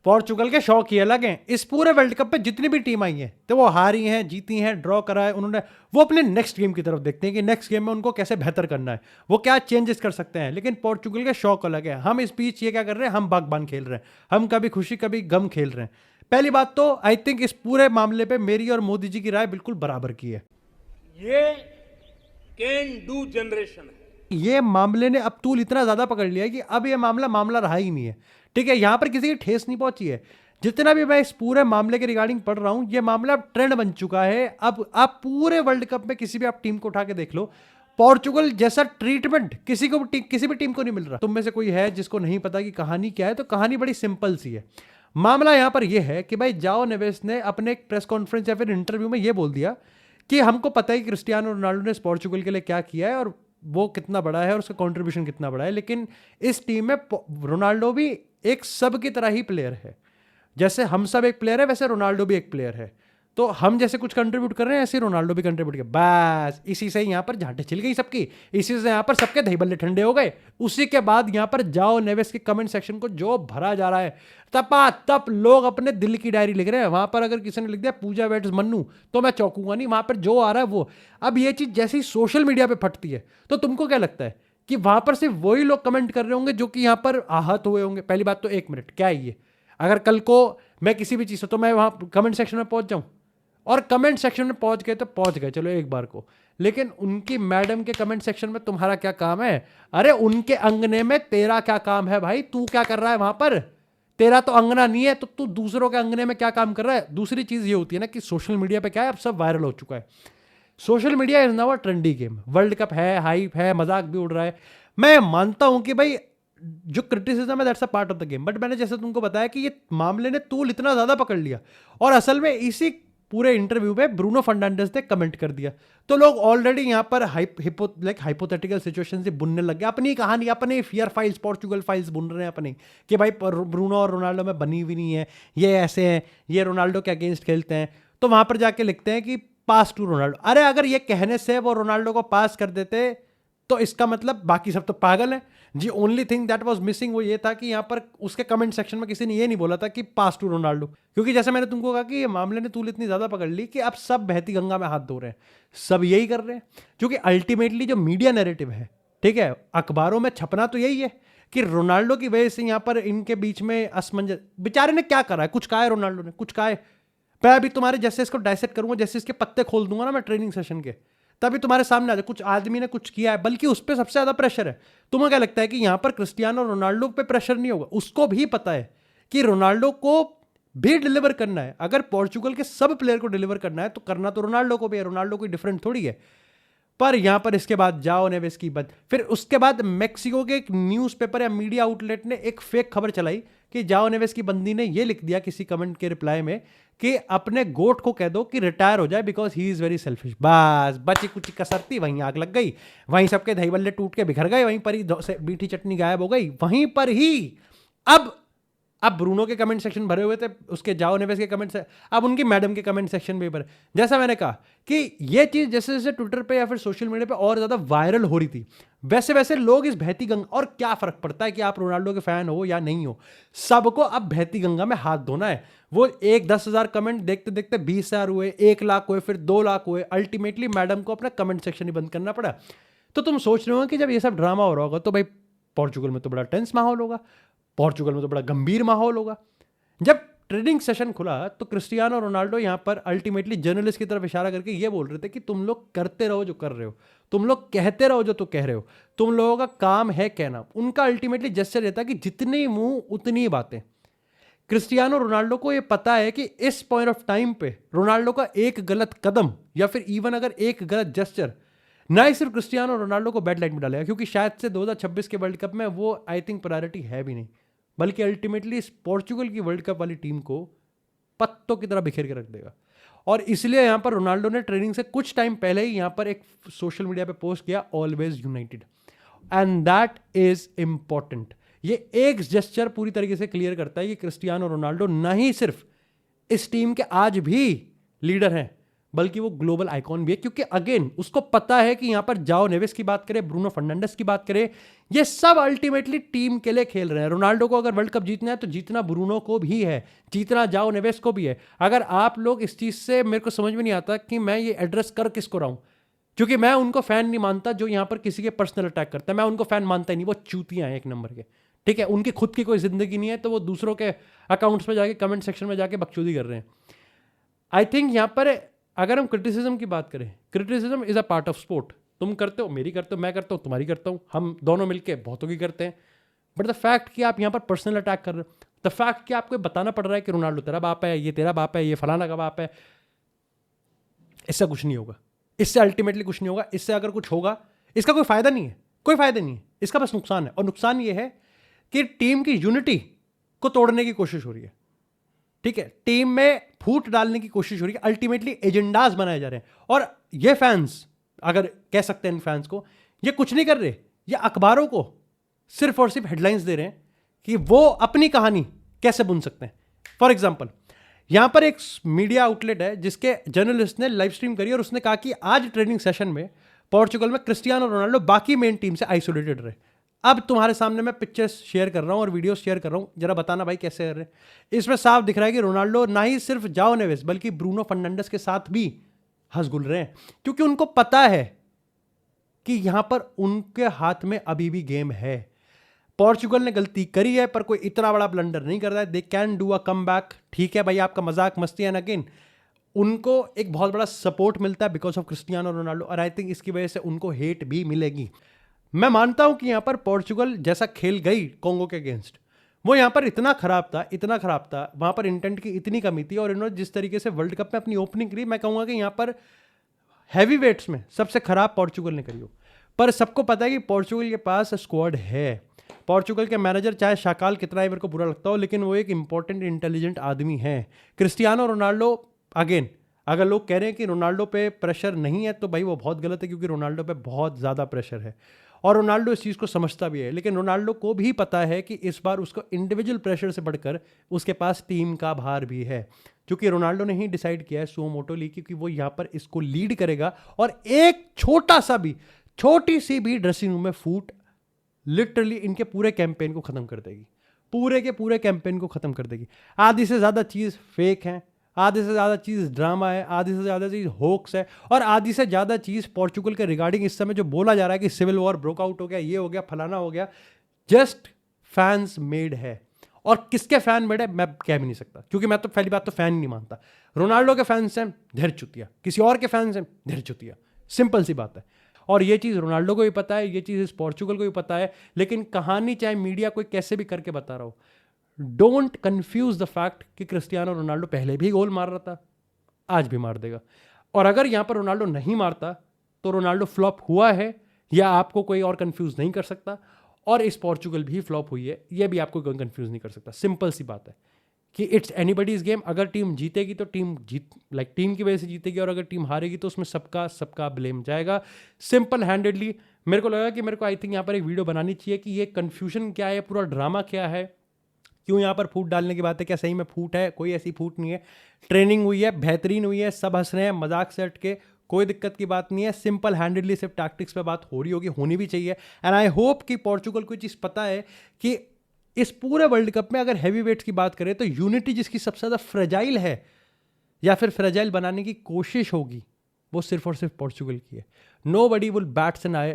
Portugal के शौक ही अलग हैं। इस पूरे वर्ल्ड कप पे जितनी भी टीम आई है तो वो हारी हैं, जीती हैं, ड्रॉ करा है उन्होंने, वो अपने नेक्स्ट गेम की तरफ देखते हैं कि नेक्स्ट गेम में उनको कैसे बेहतर करना है, वो क्या चेंजेस कर सकते हैं। लेकिन पोर्चुगल के शौक अलग है। हम इस बीच ये क्या कर रहे हैं, हम बागबान खेल रहे हैं, हम कभी खुशी कभी गम खेल रहे हैं। पहली बात तो आई थिंक इस पूरे मामले पे मेरी और मोदी जी की राय बिल्कुल बराबर की है। ये कैन डू जनरेशन है। ये मामले ने अब तूल इतना ज्यादा पकड़ लिया है कि अब ये मामला रहा ही नहीं है। ठीक है, यहां पर किसी की ठेस नहीं पहुंची है। जितना भी मैं इस पूरे मामले के रिगार्डिंग पढ़ रहा हूं, ये मामला अब ट्रेंड बन चुका है। अब आप पूरे वर्ल्ड कप में किसी भी आप टीम को उठा के देख लो, पोर्चुगल जैसा ट्रीटमेंट किसी भी टीम को नहीं मिल रहा। तुम में से कोई है जिसको नहीं पता कि कहानी क्या है, तो कहानी बड़ी सिंपल सी है। मामला यहां पर यह है कि भाई जाओ नेवेस ने अपने एक प्रेस कॉन्फ्रेंस या फिर इंटरव्यू में यह बोल दिया कि हमको पता है कि क्रिस्टियानो रोनाल्डो ने पोर्चुगल के लिए क्या किया है और वो कितना बड़ा है और उसका कंट्रीब्यूशन कितना बड़ा है। लेकिन इस टीम में रोनाल्डो भी एक सब की तरह ही प्लेयर है। जैसे हम सब एक प्लेयर है, वैसे रोनाल्डो भी एक प्लेयर है। तो हम जैसे कुछ कंट्रीब्यूट कर रहे हैं, ऐसे रोनाल्डो भी कंट्रीब्यूट कर। बस इसी से यहाँ पर झांटे छिल गई सबकी, इसी से यहाँ पर सबके दही बल्ले ठंडे हो गए। उसी के बाद यहाँ पर जाओ नेवेस के कमेंट सेक्शन को जो भरा जा रहा है, तपा तप लोग अपने दिल की डायरी लिख रहे हैं। वहां पर अगर किसी ने लिख दिया पूजा वेट्स मन्नू, तो मैं चौंकूंगा नहीं। वहां पर जो आ रहा है वो, अब ये चीज जैसे ही सोशल मीडिया पे फटती है, तो तुमको क्या लगता है कि वहां पर सिर्फ वही लोग कमेंट कर रहे होंगे जो कि यहाँ पर आहत हुए होंगे? पहली बात तो 1 मिनट, क्या है ये? अगर कल को मैं किसी भी चीज से, तो मैं वहां कमेंट सेक्शन में पहुंच जाऊं, और कमेंट सेक्शन में पहुंच गए तो पहुंच गए, चलो एक बार को। लेकिन उनकी मैडम के कमेंट सेक्शन में तुम्हारा क्या काम है? अरे उनके अंगने में तेरा क्या काम है भाई? तू क्या कर रहा है वहां पर? तेरा तो अंगना नहीं है, तो तू दूसरों के अंगने में क्या काम कर रहा है? दूसरी चीज ये होती है ना कि सोशल मीडिया पे क्या है, अब सब वायरल हो चुका है। Social media is now a trendy game. World cup है, हाइप है, मजाक भी उड़ रहा है। मैं मानता हूं कि भाई जो क्रिटिसिज्म है that's a part of the game, but मैंने जैसे तुमको बताया कि ये मामले ने तूल इतना ज्यादा पकड़ लिया, और असल में इसी पूरे इंटरव्यू में ब्रूनो फर्नांडिस ने कमेंट कर दिया, तो लोग ऑलरेडी यहां पर हाइपोथेटिकल सिचुएशन से बुनने लग गए। अपनी कहानी, अपने फियर फाइल्स, पोर्चुगल फाइल्स बुन रहे हैं अपने, कि भाई ब्रूनो और रोनाल्डो में बनी हुई नहीं है, ये ऐसे हैं, ये रोनाल्डो के अगेंस्ट खेलते हैं। तो वहां पर जाके लिखते हैं कि पास टू रोनाल्डो। अरे अगर ये कहने से वो रोनाल्डो को पास कर देते तो इसका मतलब बाकी सब तो पागल है जी। Only thing that was missing वो ये था कि यहाँ पर उसके कमेंट सेक्शन में किसी ने ये नहीं बोला था कि पास टू रोनाल्डो, क्योंकि जैसे मैंने तुमको कहा कि ये मामले ने तूल इतनी ज्यादा पकड़ ली कि अब सब बहती गंगा में हाथ धो रहे हैं, सब यही कर रहे हैं। क्योंकि अल्टीमेटली जो मीडिया नैरेटिव है, ठीक है, अखबारों में छपना तो यही है कि रोनाल्डो की वजह से यहाँ पर इनके बीच में असमंजस। बेचारे ने क्या करा है? कुछ कहा है रोनाल्डो ने? कुछ कहा है? मैं अभी तुम्हारे जैसे इसको डायसेक्ट करूंगा, जैसे इसके पत्ते खोल दूंगा ना मैं ट्रेनिंग सेशन के, तभी तुम्हारे सामने आ जाए कुछ आदमी ने कुछ किया है, बल्कि उस पर सबसे ज्यादा प्रेशर है। तुम्हें क्या लगता है कि यहां पर क्रिस्टियानो रोनाल्डो पे प्रेशर नहीं होगा? उसको भी पता है कि रोनाल्डो को भी डिलीवर करना है। अगर पोर्चुगल के सब प्लेयर को डिलीवर करना है तो करना तो रोनाल्डो को भी है, रोनाल्डो कोई डिफरेंट थोड़ी है। पर यहां पर इसके बाद जाओ नेवेस की बात, फिर उसके बाद मेक्सिको के एक न्यूज़पेपर या मीडिया आउटलेट ने एक फेक खबर चलाई कि जाओ नेवेस की बंदी ने यह लिख दिया किसी कमेंट के रिप्लाई में कि अपने गोट को कह दो कि रिटायर हो जाए because he is very selfish. बस बची कुची कसरती, वहीं आग लग गई, वहीं सबके दही बल्ले टूट के बिखर गए, वहीं पर ही मीठी चटनी गायब हो गई, वहीं पर ही। अब ब्रूनो के कमेंट सेक्शन भरे हुए थे, उसके जाओ नेवेस के कमेंट से, अब उनकी मैडम के कमेंट सेक्शन भी भरे। जैसा मैंने कहा कि ये चीज जैसे जैसे ट्विटर पे या फिर सोशल मीडिया पे और ज्यादा वायरल हो रही थी, वैसे वैसे लोग इस बहती गंगा, और क्या फर्क पड़ता है कि आप रोनाल्डो के फैन हो या नहीं हो, सबको अब बहती गंगा में हाथ धोना है। वो 10,000 कमेंट देखते देखते 20,000 हुए, 1 लाख हुए, फिर 2 लाख हुए। अल्टीमेटली मैडम को अपना कमेंट सेक्शन ही बंद करना पड़ा। तो तुम सोच रहे हो कि जब ये सब ड्रामा हो रहा होगा तो भाई पोर्चुगल में तो बड़ा टेंस माहौल होगा, पोर्चुगल में तो बड़ा गंभीर माहौल होगा। जब ट्रेनिंग सेशन खुला तो क्रिस्टियानो रोनाल्डो यहां पर अल्टीमेटली जर्नलिस्ट की तरफ इशारा करके ये बोल रहे थे कि तुम लोग करते रहो जो कर रहे हो, तुम लोग कहते रहो जो तो कह रहे हो, तुम लोगों का काम है कहना। उनका अल्टीमेटली जेस्चर रहता कि जितनी मुंह उतनी बातें। क्रिस्टियानो रोनाल्डो को ये पता है कि इस पॉइंट ऑफ टाइम पे रोनाल्डो का एक गलत कदम या फिर इवन अगर एक गलत जेस्चर ना ही सिर्फ क्रिस्टियानो रोनाल्डो को बैड लाइट में डालेगा, क्योंकि शायद से 2026 के वर्ल्ड कप में वो आई थिंक प्रायोरिटी है भी नहीं, बल्कि अल्टीमेटली इस पोर्चुगल की वर्ल्ड कप वाली टीम को पत्तों की तरह बिखेर के रख देगा। और इसलिए यहां पर रोनाल्डो ने ट्रेनिंग से कुछ टाइम पहले ही यहां पर एक सोशल मीडिया पे पोस्ट किया, always United, and that is important. ये एक जेस्चर पूरी तरीके से क्लियर करता है कि क्रिस्टियानो रोनाल्डो ना ही सिर्फ इस टीम के आज भी लीडर हैं, बल्कि वो ग्लोबल आइकॉन भी है, क्योंकि अगेन उसको पता है कि यहां पर जाओ नेवेस की बात करें, ब्रूनो फर्नांडिस की बात करें, ये सब अल्टीमेटली टीम के लिए खेल रहे हैं। रोनाल्डो को अगर वर्ल्ड कप जीतना है तो जीतना ब्रूनो को भी है, जीतना जाओ नेवेस को भी है। अगर आप लोग इस चीज से, मेरे को समझ में नहीं आता कि मैं ये एड्रेस कर किसको रहा हूं, क्योंकि मैं उनको फैन नहीं मानता जो यहां पर किसी के पर्सनल अटैक करता है। मैं उनको फैन मानता ही नहीं, वो चूतियां हैं एक नंबर के, ठीक है। उनकी खुद की कोई जिंदगी नहीं है, तो वो दूसरों के अकाउंट्स पे जाके कमेंट सेक्शन में जाके बकचोदी कर रहे हैं। आई थिंक यहां पर अगर हम क्रिटिसिज्म की बात करें, criticism is a part of sport. तुम करते हो, मेरी करते हो, मैं करता हूं, तुम्हारी करता हूं, हम दोनों मिलके बहुतों की करते हैं। बट द फैक्ट कि आप यहां पर पर्सनल अटैक कर रहे हो, द फैक्ट कि आपको बताना पड़ रहा है कि रोनाल्डो तेरा बाप है, ये तेरा बाप है, ये फलाना का बाप है, इससे कुछ नहीं होगा, इससे अल्टीमेटली कुछ नहीं होगा। इससे अगर कुछ होगा, इसका कोई फायदा नहीं है, कोई फायदा नहीं है, इसका बस नुकसान है। और नुकसान ये है कि टीम की यूनिटी को तोड़ने की कोशिश हो रही है, ठीक है। टीम में फूट डालने की कोशिश हो रही है, अल्टीमेटली एजेंडाज बनाए जा रहे हैं। और ये फैंस, अगर कह सकते हैं इन फैंस को, ये कुछ नहीं कर रहे, ये अखबारों को सिर्फ और सिर्फ हेडलाइंस दे रहे हैं कि वो अपनी कहानी कैसे बुन सकते हैं। फॉर एग्जाम्पल, यहां पर एक मीडिया आउटलेट है जिसके जर्नलिस्ट ने लाइव स्ट्रीम करी और उसने कहा कि आज ट्रेनिंग सेशन में पोर्चुगल में क्रिस्टियानो रोनाल्डो बाकी मेन टीम से आइसोलेटेड रहे। अब तुम्हारे सामने मैं पिक्चर्स शेयर कर रहा हूं और वीडियोस शेयर कर रहा हूं, जरा बताना भाई कैसे कर रहे हैं। इसमें साफ दिख रहा है कि रोनाल्डो ना ही सिर्फ जाओ नेवेस बल्कि ब्रूनो फर्नांडिस के साथ भी हंस गुल रहे हैं, क्योंकि उनको पता है कि यहां पर उनके हाथ में अभी भी गेम है। पोर्चुगल ने गलती करी है पर कोई इतना बड़ा ब्लंडर नहीं कर रहा है। They can do a come back, ठीक है भाई, आपका मजाक मस्ती है, अगेन उनको एक बहुत बड़ा सपोर्ट मिलता है बिकॉज ऑफ क्रिस्टियानो रोनाल्डो, और आई थिंक इसकी वजह से उनको हेट भी मिलेगी। मैं मानता हूं कि यहां पर पोर्चुगल जैसा खेल गई कोंगो के अगेंस्ट, वो यहां पर इतना खराब था, इतना खराब था, वहां पर इंटेंट की इतनी कमी थी, और इन्होंने जिस तरीके से वर्ल्ड कप में अपनी ओपनिंग करी, मैं कहूंगा कि यहां पर हैवी वेट्स में सबसे खराब पोर्चुगल ने करी हो। पर सबको पता है कि पोर्चुगल के पास स्क्वाड है। पोर्चुगल के मैनेजर चाहे शाकाल कितना ही मेरे को बुरा लगता हो, लेकिन वो एक इंपॉर्टेंट इंटेलिजेंट आदमी है। क्रिस्टियानो रोनाल्डो, अगेन अगर लोग कह रहे हैं कि रोनाल्डो पे प्रेशर नहीं है तो भाई वो बहुत गलत है, क्योंकि रोनाल्डो पे बहुत ज़्यादा प्रेशर है और रोनाल्डो इस चीज़ को समझता भी है। लेकिन रोनाल्डो को भी पता है कि इस बार उसको इंडिविजुअल प्रेशर से बढ़कर उसके पास टीम का भार भी है, क्योंकि रोनाल्डो ने ही डिसाइड किया है सुओ मोटो लीग, क्योंकि वो यहाँ पर इसको लीड करेगा। और एक छोटा सा भी, छोटी सी भी ड्रेसिंग रूम में फूट लिटरली इनके पूरे कैंपेन को खत्म कर देगी, पूरे के पूरे कैंपेन को खत्म कर देगी। आधी से ज़्यादा चीज़ फेक है, आधी से ज़्यादा चीज़ ड्रामा है, आधी से ज़्यादा चीज़ होक्स है, और आधी से ज़्यादा चीज़ पोर्चुगल के रिगार्डिंग इस समय जो बोला जा रहा है कि सिविल वॉर ब्रोक आउट हो गया, ये हो गया, फलाना हो गया, जस्ट फैंस मेड है। और किसके फैन मेड है मैं कह भी नहीं सकता, क्योंकि मैं तो पहली बात तो फैन ही नहीं मानता। रोनाल्डो के फैंस हैं, ढेर चुतिया, किसी और के फैंस हैं, ढेर चुतिया, सिंपल सी बात है। और ये चीज़ रोनाल्डो को भी पता है, ये चीज़ इस पोर्चुगल को भी पता है, लेकिन कहानी चाहे मीडिया कोई कैसे भी करके बता रहा हो, डोंट कंफ्यूज द फैक्ट कि क्रिस्टियानो रोनाल्डो पहले भी गोल मार रहा था, आज भी मार देगा। और अगर यहाँ पर रोनाल्डो नहीं मारता तो रोनाल्डो फ्लॉप हुआ है, या आपको कोई और कंफ्यूज नहीं कर सकता, और इस पोर्चुगल भी फ्लॉप हुई है, यह भी आपको कोई कंफ्यूज नहीं कर सकता। सिंपल सी बात है कि इट्स एनीबडीज गेम। अगर टीम जीतेगी तो टीम टीम की वजह से जीतेगी, और अगर टीम हारेगी तो उसमें सबका ब्लेम जाएगा, सिंपल हैंडेडली। मेरे को लगा कि मेरे को आई थिंक यहाँ पर एक वीडियो बनानी चाहिए कि ये कन्फ्यूजन क्या है, पूरा ड्रामा क्या है, क्यों यहाँ पर फूट डालने की बात है, क्या सही में फूट है? कोई ऐसी फूट नहीं है। ट्रेनिंग हुई है, बेहतरीन हुई है, सब हंस रहे हैं, मजाक से हट के, कोई दिक्कत की बात नहीं है। सिंपल हैंडेडली सिर्फ टैक्टिक्स पे बात हो रही होगी, होनी भी चाहिए। एंड आई होप कि पोर्चुगल को चीज़ पता है कि इस पूरे वर्ल्ड कप में अगर हैवी वेट्स की बात करें तो यूनिटी जिसकी सबसे ज़्यादा फ्रेजाइल है या फिर फ्रेजाइल बनाने की कोशिश होगी, वो सिर्फ और सिर्फ पोर्चुगल की है। Nobody will bats an eye.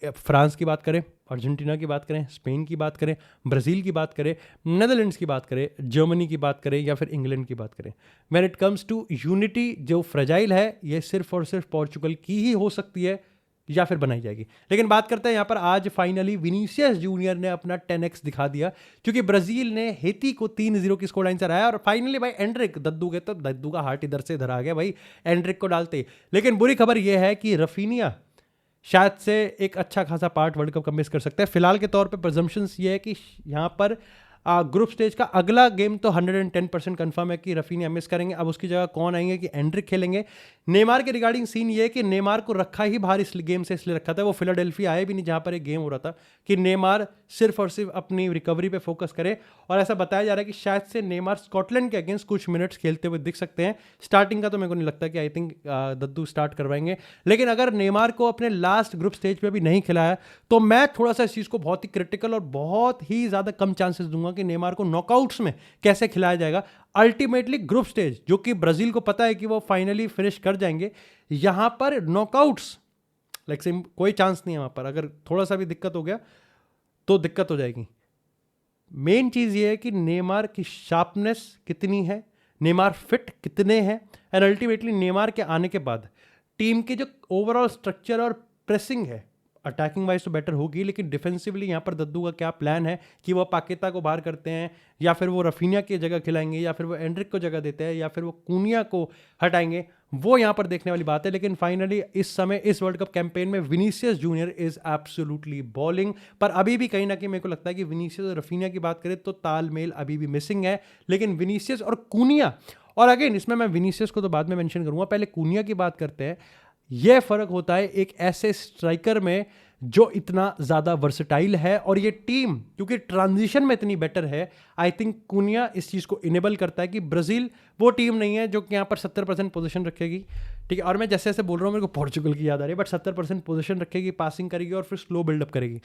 France की बात करें, अर्जेंटीना की बात करें, स्पेन की बात करें, ब्राज़ील की बात करें, नेदरलैंड्स की बात करें, जर्मनी की बात करें, या फिर इंग्लैंड की बात करें, when it comes to unity जो फ्रेजाइल है, ये सिर्फ और सिर्फ पोर्चुगल की ही हो सकती है या फिर बनाई जाएगी। लेकिन बात करते हैं यहाँ पर, आज फाइनली विनीसियस जूनियर ने अपना 10x दिखा दिया, क्योंकि ब्राज़ील ने हेती को 3-0 की स्कोर लाइन से हराया। और फाइनली भाई एंड्रिक, दद्दू के तो दद्दू का हार्ट इधर से इधर आ गया भाई एंड्रिक को डालते। लेकिन बुरी खबर यह है कि रफीनिया शायद से एक अच्छा खासा पार्ट वर्ल्ड कप का मिस कर सकता है। फिलहाल के तौर पे प्रजम्पशंस ये है कि यहाँ पर ग्रुप स्टेज का अगला गेम तो 110% कंफर्म है कि रफीनिया मिस करेंगे। अब उसकी जगह कौन आएंगे कि एंड्रिक खेलेंगे। नेमार के रिगार्डिंग सीन ये है कि नेमार को रखा ही बाहर इस गेम से इसलिए रखा था, वो फिलाडेल्फिया आए भी नहीं जहां पर एक गेम हो रहा था, कि नेमार सिर्फ और सिर्फ अपनी रिकवरी पे फोकस करे। और ऐसा बताया जा रहा है कि शायद से नेमार स्कॉटलैंड के अगेंस्ट कुछ मिनट्स खेलते हुए दिख सकते हैं। स्टार्टिंग का तो मेरे को नहीं लगता कि आई थिंक दद्दू स्टार्ट करवाएंगे, लेकिन अगर नेमार को अपने लास्ट ग्रुप स्टेज पे भी नहीं खिलाया तो मैं थोड़ा सा इस चीज़ को बहुत ही क्रिटिकल और बहुत ही ज़्यादा कम चांसेस दूंगा कि नेमार को नॉकआउट्स में कैसे खिलाया जाएगा। अल्टीमेटली ग्रुप स्टेज जो कि ब्राजील को पता है कि वो फाइनली फिनिश कर जाएंगे, यहां पर नॉकआउट्स लाइक कोई चांस नहीं है। वहां पर अगर थोड़ा सा भी दिक्कत हो गया तो दिक्कत हो जाएगी। मेन चीज ये है कि नेमार की शार्पनेस कितनी है, नेमार फिट कितने हैं, एंड अल्टीमेटली नेमार के आने के बाद टीम की जो ओवरऑल स्ट्रक्चर और प्रेसिंग है, अटैकिंग वाइज तो बेटर होगी, लेकिन डिफेंसिवली यहाँ पर दद्दू का क्या प्लान है कि वो पाकेता को बाहर करते हैं, या फिर वो रफीनिया की जगह खिलाएंगे, या फिर वो एंड्रिक को जगह देते हैं, या फिर वो कूनिया को हटाएंगे, वो यहाँ पर देखने वाली बात है। लेकिन फाइनली इस समय इस वर्ल्ड कप कैंपेन में Vinicius junior is absolutely bowling, पर अभी भी कहीं ना कहीं मेरे को लगता है कि विनीसियस और रफीनिया की बात करें तो तालमेल अभी भी मिसिंग है। लेकिन विनीसियस और कूनिया, और अगेन इसमें मैं विनीसियस को तो बाद में मेंशन करूंगा, पहले कूनिया की बात करते हैं। यह फर्क होता है एक ऐसे स्ट्राइकर में जो इतना ज़्यादा वर्सेटाइल है, और ये टीम क्योंकि ट्रांजिशन में इतनी बेटर है, आई थिंक कूनिया इस चीज़ को इनेबल करता है कि ब्राज़ील वो टीम नहीं है जो कि यहाँ पर 70% पोजीशन रखेगी, ठीक है। और मैं जैसे जैसे बोल रहा हूँ मेरे को पोर्चुगल की याद आ रही है, बट 70% पोजीशन रखेगी, पासिंग करेगी और फिर स्लो बिल्डअप करेगी।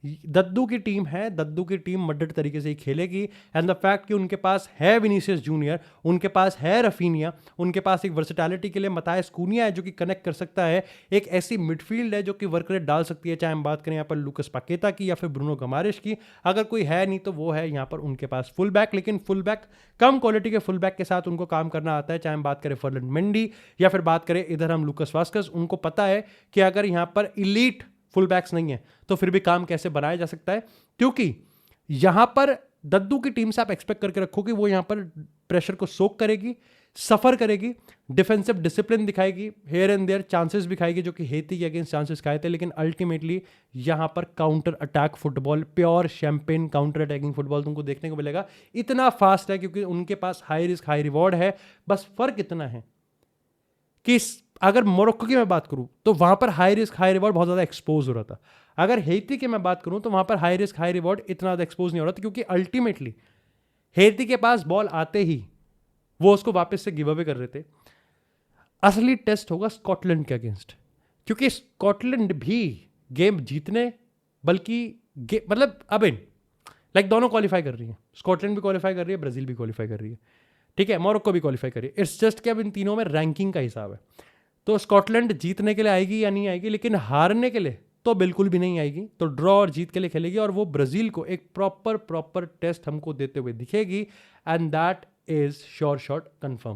दद्दू की टीम है, दद्दू की टीम मडर तरीके से ही खेलेगी, एंड द फैक्ट कि उनके पास है विनीसियस जूनियर, उनके पास है रफीनिया, उनके पास एक वर्सेटैलिटी के लिए मतायस कूनिया है जो कि कनेक्ट कर सकता है, एक ऐसी मिडफील्ड है जो कि वर्क रेट डाल सकती है, चाहे हम बात करें यहाँ पर लुकस पाकेता की या फिर ब्रूनो गमारिश की। अगर कोई है नहीं तो वो है यहाँ पर उनके पास फुल बैक, लेकिन फुल बैक कम क्वालिटी के फुल बैक के साथ उनको काम करना आता है, चाहे हम बात करें फर्लैंड मेंडी या फिर बात करें इधर हम लुकस वास्कस। उनको पता है कि अगर यहाँ पर इलीट फुल बैक्स नहीं है तो फिर भी काम कैसे बनाया जा सकता है, क्योंकि यहां पर दद्दू की टीम से आप एक्सपेक्ट करके रखो कि वो यहां पर प्रेशर को सोक करेगी, सफर करेगी, डिफेंसिव डिसिप्लिन दिखाएगी, हेयर एंड देयर चांसेस भी खाएगी जो कि हेती के अगेंस्ट चांसेस खाए थे, लेकिन अल्टीमेटली यहां पर counter attack football, pure champagne counter attacking football तुमको देखने को मिलेगा। इतना फास्ट है क्योंकि उनके पास हाई रिस्क हाई रिवॉर्ड है। बस फर्क इतना है कि अगर मोरक्को की मैं बात करूं तो वहां पर हाई रिस्क हाई रिवॉर्ड बहुत ज़्यादा एक्सपोज हो रहा था, अगर हेती की मैं बात करूं तो वहां पर हाई रिस्क हाई रिवॉर्ड इतना ज़्यादा एक्सपोज नहीं हो रहा था, क्योंकि अल्टीमेटली हेती के पास बॉल आते ही वो उसको वापस से गिव अवे कर रहे थे। असली टेस्ट होगा स्कॉटलैंड के अगेंस्ट, क्योंकि स्कॉटलैंड भी गेम जीतने बल्कि मतलब अब लाइक दोनों क्वालिफाई कर रही है, स्कॉटलैंड भी क्वालिफाई कर रही है, ब्राजील भी क्वालिफाई कर रही है, ठीक है, मोरक्को भी क्वालिफाई कर रही है। इट्स जस्ट कि अब इन तीनों में रैंकिंग का हिसाब है, तो स्कॉटलैंड जीतने के लिए आएगी या नहीं आएगी, लेकिन हारने के लिए तो बिल्कुल भी नहीं आएगी, तो ड्रॉ और जीत के लिए खेलेगी, और वो ब्राजील को एक प्रॉपर टेस्ट हमको देते हुए दिखेगी, and that is sure shot confirm.